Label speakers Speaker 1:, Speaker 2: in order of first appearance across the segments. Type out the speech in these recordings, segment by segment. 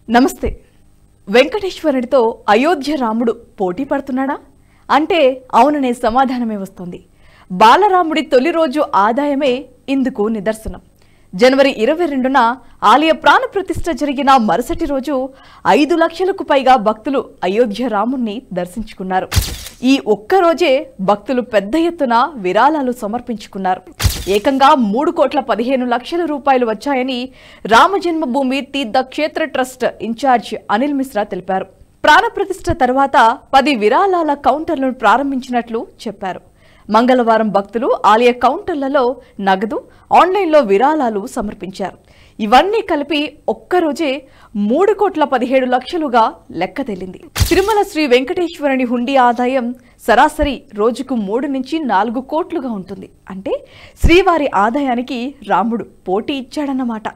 Speaker 1: నమస్తే. వెంకటేశ్వరుడితో అయోధ్య రాముడు పోటీ పడుతున్నాడా అంటే అవుననే సమాధానమే వస్తుంది. బాలరాముడి తొలి రోజు ఆదాయమే ఇందుకు నిదర్శనం. జనవరి 22న ఆలయ ప్రాణ ప్రతిష్ఠ జరిగిన మరుసటి రోజు 5 లక్షలకు పైగా భక్తులు అయోధ్య రాముణ్ణి దర్శించుకున్నారు. ఈ ఒక్కరోజే భక్తులు పెద్ద ఎత్తున విరాళాలు సమర్పించుకున్నారు. ఏకంగా 3,15,00,000 రూపాయలు వచ్చాయని రామజన్మభూమి తీర్థ క్షేత్ర ట్రస్ట్ ఇన్ఛార్జ్ అనిల్ మిశ్రా తెలిపారు. ప్రాణప్రతిష్ఠ తర్వాత 10 విరాళాల కౌంటర్లను ప్రారంభించినట్లు చెప్పారు. మంగళవారం భక్తులు ఆలయ కౌంటర్లలో నగదు, ఆన్లైన్లో విరాళాలు సమర్పించారు. ఇవన్నీ కలిపి ఒక్కరోజే 3,17,00,000గా లెక్క తేలింది. తిరుమల శ్రీ వెంకటేశ్వరుని హుండీ ఆదాయం సరాసరి రోజుకు 3 నుంచి 4 కోట్లుగా ఉంటుంది. అంటే శ్రీవారి ఆదాయానికి రాముడు పోటీ ఇచ్చాడన్నమాట.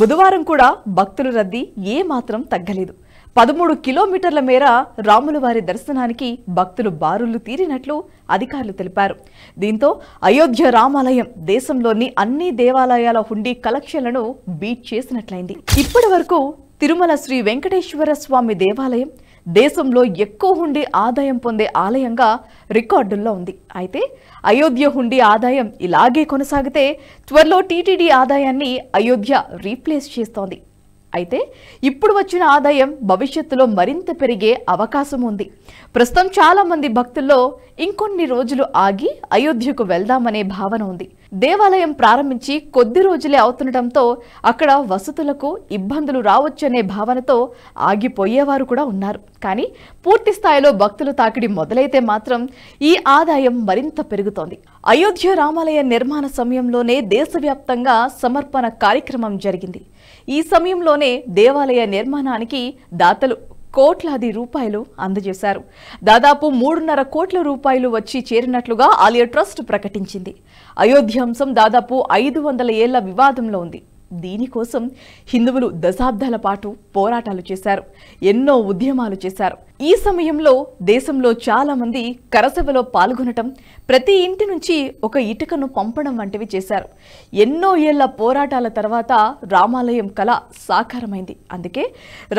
Speaker 1: బుధవారం కూడా భక్తుల రద్దీ ఏమాత్రం తగ్గలేదు. 13 కిలోమీటర్ల మేర రాముల వారి దర్శనానికి భక్తులు బారులు తీరినట్లు అధికారులు తెలిపారు. దీంతో అయోధ్య రామాలయం దేశంలోని అన్ని దేవాలయాల హుండీ కలెక్షన్లను బీట్ చేసినట్లయింది. ఇప్పటి వరకు తిరుమల శ్రీ వెంకటేశ్వర స్వామి దేవాలయం దేశంలో ఎక్కువ హుండీ ఆదాయం పొందే ఆలయంగా రికార్డుల్లో ఉంది. అయితే అయోధ్య హుండీ ఆదాయం ఇలాగే కొనసాగితే త్వరలో టీటీడీ ఆదాయాన్ని అయోధ్య రీప్లేస్ చేస్తోంది. అయితే ఇప్పుడు వచ్చిన ఆదాయం భవిష్యత్తులో మరింత పెరిగే అవకాశం ఉంది. ప్రస్తుతం చాలా మంది భక్తుల్లో ఇంకొన్ని రోజులు ఆగి అయోధ్యకు వెళ్దామనే భావన ఉంది. దేవాలయం ప్రారంభించి కొద్ది రోజులే అవుతుండటంతో అక్కడ వసతులకు ఇబ్బందులు రావచ్చనే భావనతో ఆగిపోయేవారు కూడా ఉన్నారు. కానీ పూర్తి స్థాయిలో భక్తుల తాకిడి మొదలైతే మాత్రం ఈ ఆదాయం మరింత పెరుగుతోంది. అయోధ్య రామాలయ నిర్మాణ సమయంలోనే దేశవ్యాప్తంగా సమర్పణ కార్యక్రమం జరిగింది. ఈ సమయంలోనే దేవాలయ నిర్మాణానికి దాతలు కోట్లాది రూపాయలు అందజేశారు. దాదాపు 3.5 కోట్ల రూపాయలు వచ్చి చేరినట్లుగా ఆలయ ట్రస్ట్ ప్రకటించింది. అయోధ్య అంశం దాదాపు 500 ఏళ్ల వివాదంలో ఉంది. దీనికోసం హిందువులు దశాబ్దాల పాటు పోరాటాలు చేశారు, ఎన్నో ఉద్యమాలు చేశారు. ఈ సమయంలో దేశంలో చాలా మంది కరసేవలో పాల్గొనటం, ప్రతి ఇంటి నుంచి ఒక ఇటుకను పంపడం వంటివి చేశారు. ఎన్నో ఏళ్ల పోరాటాల తర్వాత రామాలయం కళ సాకారమైంది. అందుకే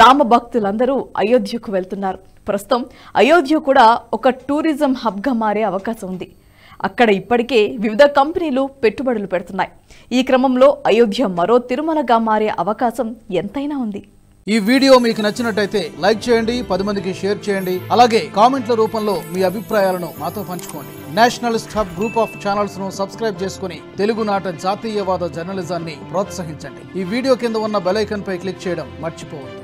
Speaker 1: రామ భక్తులందరూ అయోధ్యకు వెళ్తున్నారు. ప్రస్తుతం అయోధ్య కూడా ఒక టూరిజం హబ్గా మారే అవకాశం ఉంది. అక్కడ ఇప్పటికే వివిధ కంపెనీలు పెట్టుబడులు పెడుతున్నాయి. ఈ క్రమంలో అయోధ్య మరో తిరుమలగా మారే అవకాశం ఎంతైనా ఉంది.
Speaker 2: ఈ వీడియో మీకు నచ్చినట్టయితే లైక్ చేయండి, 10 మందికి షేర్ చేయండి. అలాగే కామెంట్ల రూపంలో మీ అభిప్రాయాలను మాతో పంచుకోండి. Nationalist hub group of channels ను సబ్స్క్రైబ్ చేసుకుని తెలుగునాట జాతీయవాద జర్నలిజాన్ని ప్రోత్సహించండి. ఈ వీడియో కింద ఉన్న బెల్ ఐకాన్ పై క్లిక్ చేయడం మర్చిపోవద్దు.